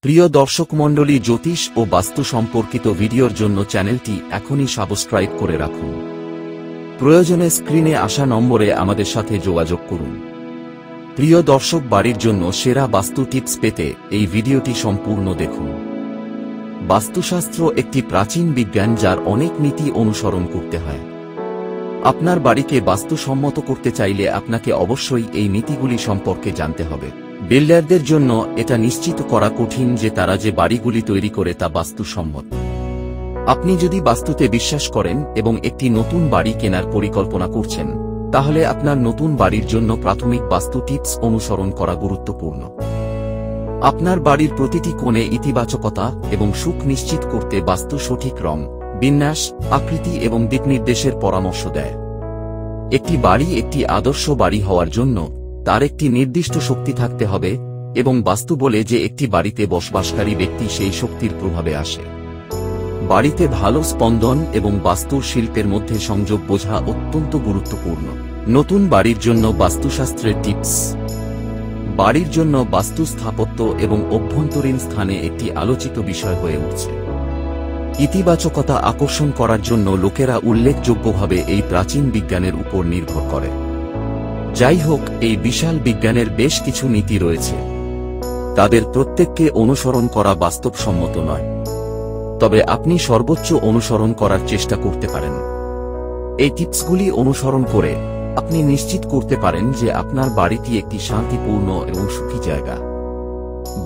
প্রিয় দর্শক মণ্ডলী, জ্যোতিষ ও বাস্তু সম্পর্কিত ভিডিওর জন্য চ্যানেলটি এখনই সাবস্ক্রাইব করে রাখুন। প্রয়োজনে স্ক্রিনে আসা নম্বরে আমাদের সাথে যোগাযোগ করুন। প্রিয় দর্শক, বাড়ির জন্য সেরা বাস্তু টিপস পেতে এই ভিডিওটি সম্পূর্ণ দেখুন। বাস্তুশাস্ত্র একটি প্রাচীন বিজ্ঞান, যার অনেক নীতি অনুসরণ করতে হয়। আপনার বাড়িকে বাস্তুসম্মত করতে চাইলে আপনাকে অবশ্যই এই নীতিগুলি সম্পর্কে জানতে হবে। বিল্ডারদের জন্য এটা নিশ্চিত করা কঠিন যে তারা যে বাড়িগুলি তৈরি করে তা বাস্তুসম্মত। আপনি যদি বাস্তুতে বিশ্বাস করেন এবং একটি নতুন বাড়ি কেনার পরিকল্পনা করছেন, তাহলে আপনার নতুন বাড়ির জন্য প্রাথমিক বাস্তু টিপস অনুসরণ করা গুরুত্বপূর্ণ। আপনার বাড়ির প্রতিটি কোণে ইতিবাচকতা এবং সুখ নিশ্চিত করতে বাস্তু সঠিক রং, বিন্যাস, আকৃতি এবং দিকনির্দেশের পরামর্শ দেয়। একটি বাড়ি একটি আদর্শ বাড়ি হওয়ার জন্য তার একটি নির্দিষ্ট শক্তি থাকতে হবে, এবং বাস্তু বলে যে একটি বাড়িতে বসবাসকারী ব্যক্তি সেই শক্তির প্রভাবে আসে। বাড়িতে ভালো স্পন্দন এবং বাস্তুর শিল্পের মধ্যে সংযোগ বোঝা অত্যন্ত গুরুত্বপূর্ণ। নতুন বাড়ির জন্য বাস্তুশাস্ত্রের টিপস। বাড়ির জন্য বাস্তু স্থাপত্য এবং অভ্যন্তরীণ স্থানে একটি আলোচিত বিষয় হয়ে উঠছে। ইতিবাচকতা আকর্ষণ করার জন্য লোকেরা উল্লেখযোগ্যভাবে এই প্রাচীন বিজ্ঞানের উপর নির্ভর করে। যাই হোক, এই বিশাল বিজ্ঞানের বেশ কিছু নীতি রয়েছে। তাদের প্রত্যেককে অনুসরণ করা বাস্তবসম্মত নয়, তবে আপনি সর্বোচ্চ অনুসরণ করার চেষ্টা করতে পারেন। এই টিপসগুলি অনুসরণ করে আপনি নিশ্চিত করতে পারেন যে আপনার বাড়িটি একটি শান্তিপূর্ণ এবং সুখী জায়গা।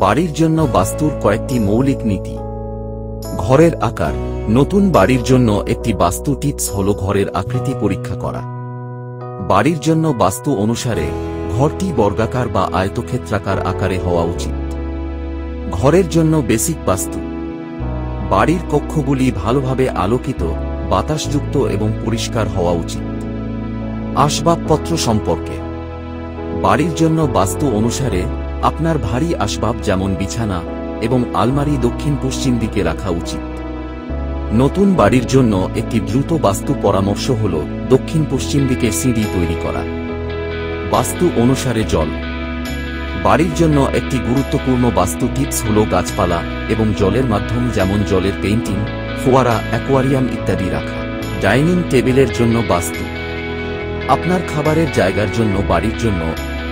বাড়ির জন্য বাস্তুর কয়েকটি মৌলিক নীতি। ঘরের আকার। নতুন বাড়ির জন্য একটি বাস্তু টিপস হল ঘরের আকৃতি পরীক্ষা করা। বাড়ির জন্য বাস্তু অনুসারে ঘরটি বর্গাকার বা আয়তক্ষেত্রাকার আকারে হওয়া উচিত। ঘরের জন্য বেসিক বাস্তু। বাড়ির কক্ষগুলি ভালোভাবে আলোকিত, বাতাসযুক্ত এবং পরিষ্কার হওয়া উচিত। আসবাবপত্র সম্পর্কে। বাড়ির জন্য বাস্তু অনুসারে আপনার ভারী আসবাব যেমন বিছানা এবং আলমারি দক্ষিণ পশ্চিম দিকে রাখা উচিত। নতুন বাড়ির জন্য একটি দ্রুত বাস্তু পরামর্শ হল দক্ষিণ পশ্চিম দিকে সিঁড়ি তৈরি করা। বাস্তু অনুসারে জল। বাড়ির জন্য একটি গুরুত্বপূর্ণ বাস্তু টিপস হল গাছপালা এবং জলের মাধ্যম, যেমন জলের পেইন্টিং, ফোয়ারা, অ্যাকোয়ারিয়াম ইত্যাদি রাখা। ডাইনিং টেবিলের জন্য বাস্তু। আপনার খাবারের জায়গার জন্য বাড়ির জন্য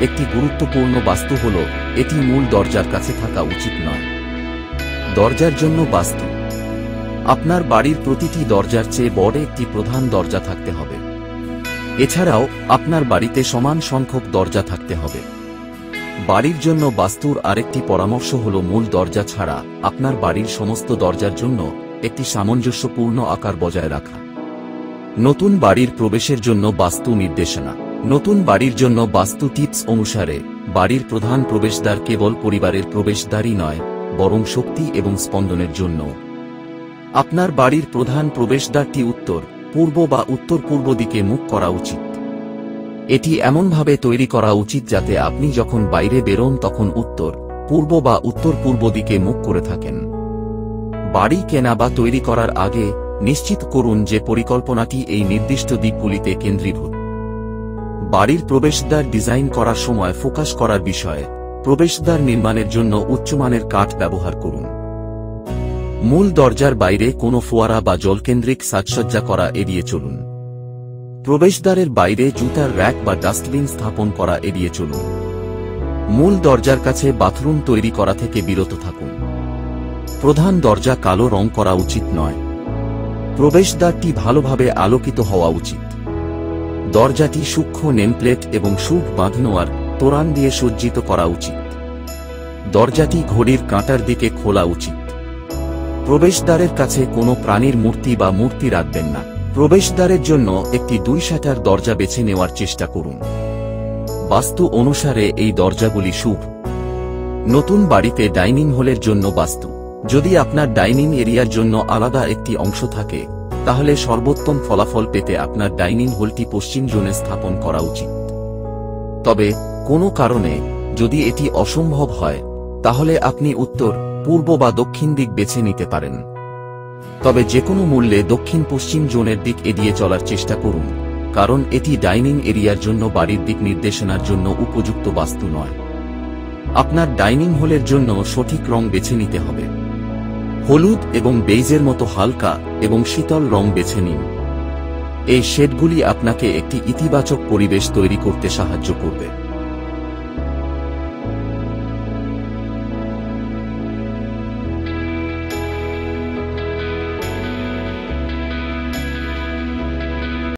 একটি গুরুত্বপূর্ণ বাস্তু হল এটি মূল দরজার কাছে থাকা উচিত নয়। দরজার জন্য বাস্তু। আপনার বাড়ির প্রতিটি দরজার চেয়ে বড় একটি প্রধান দরজা থাকতে হবে। এছাড়াও আপনার বাড়িতে সমান সংখ্যক দরজা থাকতে হবে। বাড়ির জন্য বাস্তুর আরেকটি পরামর্শ হল মূল দরজা ছাড়া আপনার বাড়ির সমস্ত দরজার জন্য একটি সামঞ্জস্যপূর্ণ আকার বজায় রাখা। নতুন বাড়ির প্রবেশের জন্য বাস্তু নির্দেশনা। নতুন বাড়ির জন্য বাস্তু টিপস অনুসারে বাড়ির প্রধান প্রবেশদ্বার কেবল পরিবারের প্রবেশদ্বারই নয়, বরং শক্তি এবং স্পন্দনের জন্য। আপনার বাড়ির প্রধান প্রবেশদ্বারটি উত্তর, পূর্ব বা উত্তর পূর্ব দিকে মুখ করা উচিত। এটি এমনভাবে তৈরি করা উচিত যাতে আপনি যখন বাইরে বেরোন তখন উত্তর, পূর্ব বা উত্তর পূর্ব দিকে মুখ করে থাকেন। বাড়ি কেনা বা তৈরি করার আগে নিশ্চিত করুন যে পরিকল্পনাটি এই নির্দিষ্ট দিকগুলিতে কেন্দ্রীভূত। বাড়ির প্রবেশদ্বার ডিজাইন করার সময় ফোকাস করার বিষয়। প্রবেশদ্বার নির্মাণের জন্য উচ্চমানের কাঠ ব্যবহার করুন। মূল দরজার বাইরে কোনো ফোয়ারা বা জলকেন্দ্রিক সাজসজ্জা করা এড়িয়ে চলুন। প্রবেশদ্বারের বাইরে জুতার র‍্যাক বা ডাস্টবিন স্থাপন করা এড়িয়ে চলুন। মূল দরজার কাছে বাথরুম তৈরি করা থেকে বিরত থাকুন। প্রধান দরজা কালো রং করা উচিত নয়। প্রবেশদ্বারটি ভালোভাবে আলোকিত হওয়া উচিত। দরজাটি সূক্ষ্ম নেমপ্লেট এবং সুখ বাঁধানোর তোরণ দিয়ে সজ্জিত করা উচিত। দরজাটি ঘড়ির কাঁটার দিকে খোলা উচিত। প্রবেশদ্বারের কাছে কোনো প্রাণীর মূর্তি বা মূর্তি রাখবেন না। প্রবেশদ্বারের জন্য একটি 2 শাটার দরজা বেছে নেওয়ার চেষ্টা করুন। বাস্তু অনুসারে এই দরজাগুলি শুভ। নতুন বাড়িতে ডাইনিং হলের জন্য বাস্তু। যদি আপনার ডাইনিং এরিয়ার জন্য আলাদা একটি অংশ থাকে, তাহলে সর্বোত্তম ফলাফল পেতে আপনার ডাইনিং হলটি পশ্চিম জোনে স্থাপন করা উচিত। তবে কোনো কারণে যদি এটি অসম্ভব হয়, তাহলে আপনি উত্তর, পূর্ব বা দক্ষিণ দিক বেছে নিতে পারেন। তবে যে কোনো মূল্যে দক্ষিণ পশ্চিম জোনের দিক এড়িয়ে চলার চেষ্টা করুন, কারণ এটি ডাইনিং এরিয়ার জন্য বাড়ির দিক নির্দেশনার জন্য উপযুক্ত বাস্তু নয়। আপনার ডাইনিং হলের জন্য সঠিক রং বেছে নিতে হবে। হলুদ এবং বেইজের মতো হালকা এবং শীতল রং বেছে নিন। এই শেডগুলি আপনাকে একটি ইতিবাচক পরিবেশ তৈরি করতে সাহায্য করবে।